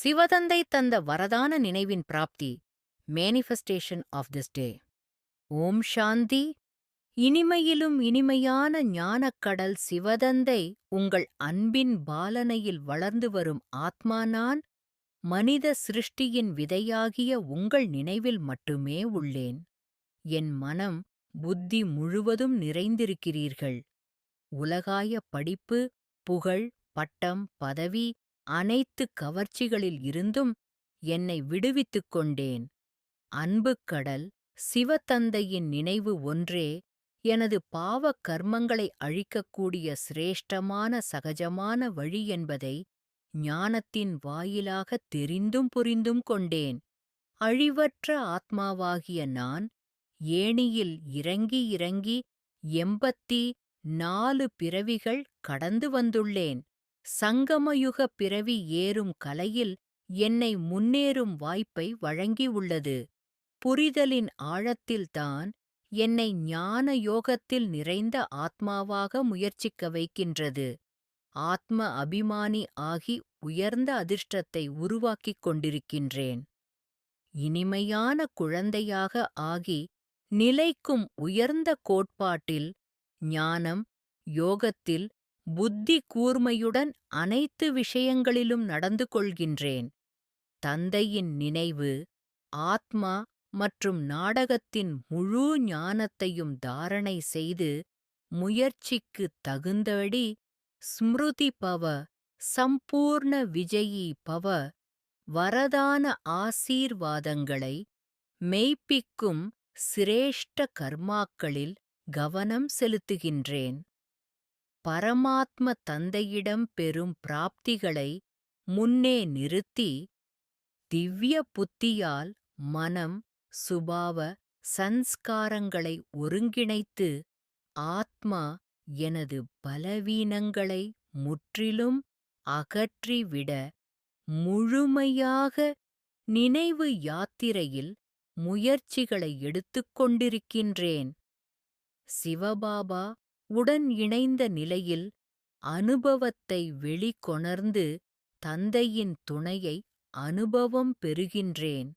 சிவதந்தை தந்த வரதான நினைவின் பிராப்தி. Manifestation of this day. ஓம் சாந்தி. இனிமையிலும் இனிமையான ஞானக்கடல் சிவதந்தை, உங்கள் அன்பின் பாலனையில் வளர்ந்து வரும் ஆத்மா நான். மனித சிருஷ்டியின் விதையாகிய உங்கள் நினைவில் மட்டுமே உள்ளேன். என் மனம், புத்தி முழுவதும் நிறைந்திருக்கிறீர்கள். உலகாய படிப்பு, புகழ், பட்டம், பதவி, அனைத்து கவர்ச்சிகளில் இருந்தும் என்னை விடுவித்துக் கொண்டேன். அன்புக்கடல் சிவதந்தையின் நினைவு ஒன்றே எனது பாவக் கர்மங்களை அழிக்கக்கூடிய சிரேஷ்டமான சகஜமான வழி என்பதை ஞானத்தின் வாயிலாகத் தெரிந்தும் புரிந்தும் கொண்டேன். அழிவற்ற ஆத்மாவாகிய நான் ஏணியில் இறங்கி இறங்கி 84 பிறவிகள் கடந்து வந்துள்ளேன். சங்கமயுக பிறவி ஏறும் கலையில் என்னை முன்னேறும் வாய்ப்பை வழங்கியுள்ளது. புரிதலின் ஆழத்தில்தான் என்னை ஞான யோகத்தில் நிறைந்த ஆத்மாவாக முயற்சிக்க வைக்கின்றது. ஆத்ம அபிமானி ஆகி உயர்ந்த அதிர்ஷ்டத்தை உருவாக்கிக் கொண்டிருக்கின்றேன். இனிமையான குழந்தையாக ஆகி நிலைக்கும் உயர்ந்த கோட்பாட்டில், ஞானம், யோகத்தில் புத்தி கூர்மையுடன் அனைத்து விஷயங்களிலும் நடந்து கொள்கின்றேன். தந்தையின் நினைவு, ஆத்மா மற்றும் நாடகத்தின் முழு ஞானத்தையும் தாரணை செய்து முயற்சிக்குத் தகுந்தபடி ஸ்மிருதி பவ, சம்பூர்ண விஜயீ பவ வரதான ஆசீர்வாதங்களை மெய்ப்பிக்கும் சிரேஷ்ட கர்மாக்களில் கவனம் செலுத்துகின்றேன். பரமாத்ம தந்தையிடம் பெறும் பிராப்திகளை முன்னே நிறுத்தி, திவ்ய புத்தியால் மனம், சுபாவ, சன்ஸ்காரங்களை ஒருங்கிணைத்து, ஆத்மா எனது பலவீனங்களை முற்றிலும் அகற்றிவிட முழுமையாக நினைவு யாத்திரையில் முயற்சிகளை எடுத்துக் கொண்டிருக்கின்றேன். சிவபாபா உடன் இணைந்த நிலையில் அனுபவத்தை வெளிக்கொணர்ந்து தந்தையின் துணையை அனுபவம் பெறுகின்றேன்.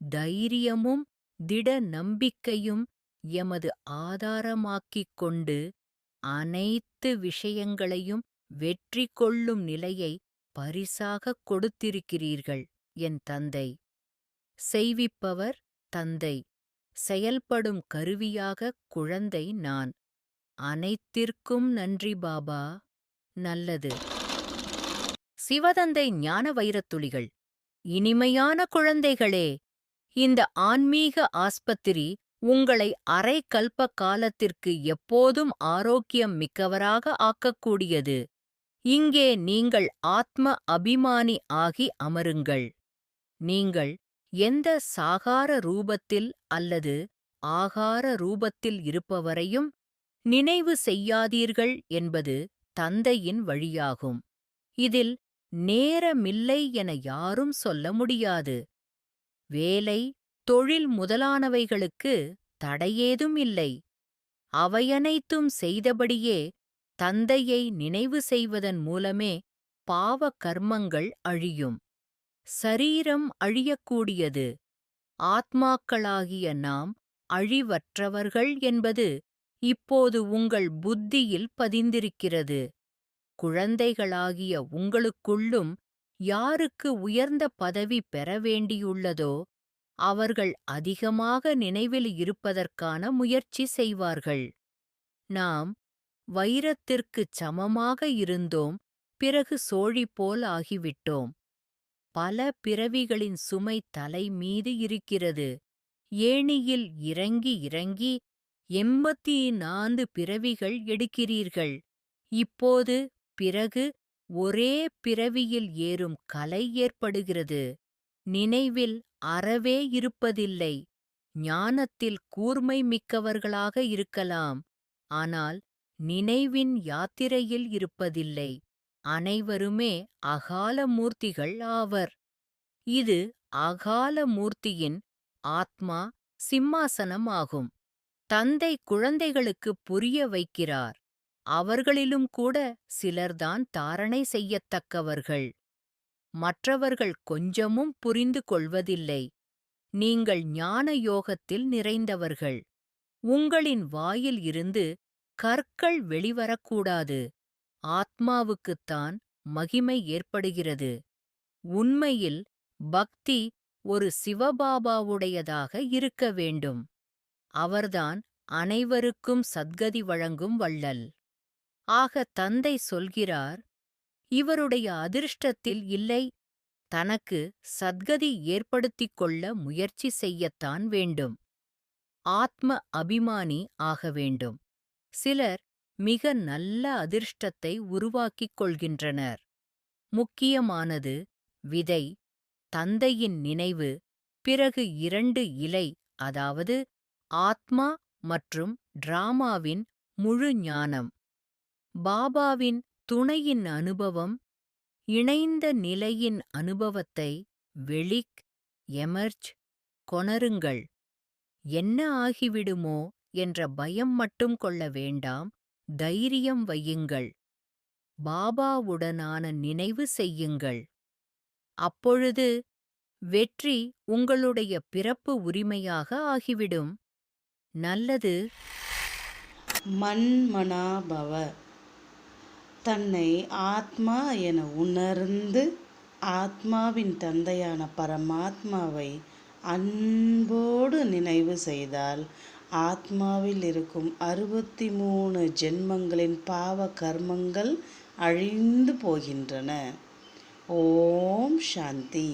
தைரியமும் திட நம்பிக்கையும் எமது ஆதாரமாக்கிக் கொண்டு அனைத்து விஷயங்களையும் வெற்றி கொள்ளும் நிலையை பரிசாகக் கொடுத்திருக்கிறீர்கள் என் தந்தை. செய்விப்பவர் தந்தை, செயல்படும் கருவியாக குழந்தை நான். அனைத்திற்கும் நன்றி பாபா. நல்லது. சிவதந்தை ஞான வைரத்துளிகள். இனிமையான குழந்தைகளே, இந்த ஆன்மீக ஆஸ்பத்திரி உங்களை அரை கல்ப காலத்திற்கு எப்போதும் ஆரோக்கியம் மிக்கவராக ஆக்கக்கூடியது. இங்கே நீங்கள் ஆத்ம அபிமானி ஆகி அமருங்கள். நீங்கள் எந்த சாகார ரூபத்தில் அல்லது ஆகார ரூபத்தில் இருப்பவரையும் நினைவு செய்யாதீர்கள் என்பது தந்தையின் வழியாகும். இதில் நேரமில்லை என யாரும் சொல்ல முடியாது. வேலை, தொழில் முதலானவைகளுக்கு தடையேதும் இல்லை. அவையனைத்தும் செய்தபடியே தந்தையை நினைவு செய்வதன் மூலமே பாவ கர்மங்கள் அழியும். சரீரம் அழியக்கூடியது. ஆத்மாக்களாகிய நாம் அழிவற்றவர்கள் என்பது இப்போது உங்கள் புத்தியில் பதிந்திருக்கிறது. குழந்தைகளாகிய உங்களுக்குள்ளும் யாருக்கு உயர்ந்த பதவி பெற வேண்டியுள்ளதோ அவர்கள் அதிகமாக நினைவில் இருப்பதற்கான முயற்சி செய்வார்கள். நாம் வைரத்திற்குச் சமமாக இருந்தோம், பிறகு சோழிபோல் ஆகிவிட்டோம். பல பிறவிகளின் சுமை தலை மீது இருக்கிறது. ஏணியில் இறங்கி இறங்கி 84 பிறவிகள் எடுக்கிறீர்கள். இப்போது பிறகு ஒரே பிறவியில் ஏறும் கலை ஏற்படுகிறது. நினைவில் அறவே இருப்பதில்லை. ஞானத்தில் கூர்மை மிக்கவர்களாக இருக்கலாம், ஆனால் நினைவின் யாத்திரையில் இருப்பதில்லை. அனைவருமே அகால மூர்த்திகள் ஆவர். இது அகால மூர்த்தியின் ஆத்மா சிம்மாசனமாகும். தந்தை குழந்தைகளுக்கு புரிய வைக்கிறார். அவர்களிலும் கூட சிலர்தான் தாரணை செய்யத்தக்கவர்கள். மற்றவர்கள் கொஞ்சமும் புரிந்து கொள்வதில்லை. நீங்கள் ஞான யோகத்தில் நிறைந்தவர்கள். உங்களின் வாயில் இருந்து கற்கள் வெளிவரக்கூடாது. ஆத்மாவுக்குத்தான் மகிமை ஏற்படுகிறது. உண்மையில் பக்தி ஒரு சிவபாபாவுடையதாக இருக்க வேண்டும். அவர்தான் அனைவருக்கும் சத்கதி வழங்கும் வள்ளல். ஆக தந்தை சொல்கிறார், இவருடைய அதிர்ஷ்டத்தில் இல்லை. தனக்கு சத்கதி ஏற்படுத்திக் கொள்ள முயற்சி செய்யத்தான் வேண்டும். ஆத்ம அபிமானி ஆக வேண்டும். சிலர் மிக நல்ல அதிர்ஷ்டத்தை உருவாக்கிக் கொள்கின்றனர். முக்கியமானது விதை, தந்தையின் நினைவு, பிறகு 2 இலை, அதாவது ஆத்மா மற்றும் டிராமாவின் முழு ஞானம். பாபாவின் துணையின் அனுபவம், இணைந்த நிலையின் அனுபவத்தை வெளிக் எமர்ஜ் கொணருங்கள். என்ன ஆகிவிடுமோ என்ற பயம் மட்டும் கொள்ள வேண்டாம். தைரியம் வையுங்கள். பாபாவுடனான நினைவு செய்யுங்கள். அப்பொழுது வெற்றி உங்களுடைய பிறப்பு உரிமையாக ஆகிவிடும். நல்லது. மன்மனாபவ. தன்னை ஆத்மா என உணர்ந்து ஆத்மாவின் தந்தையான பரமாத்மாவை அன்போடு நினைவு செய்தால் ஆத்மாவில் இருக்கும் 63 ஜென்மங்களின் பாவ கர்மங்கள் அழிந்து போகின்றன. ஓம் சாந்தி.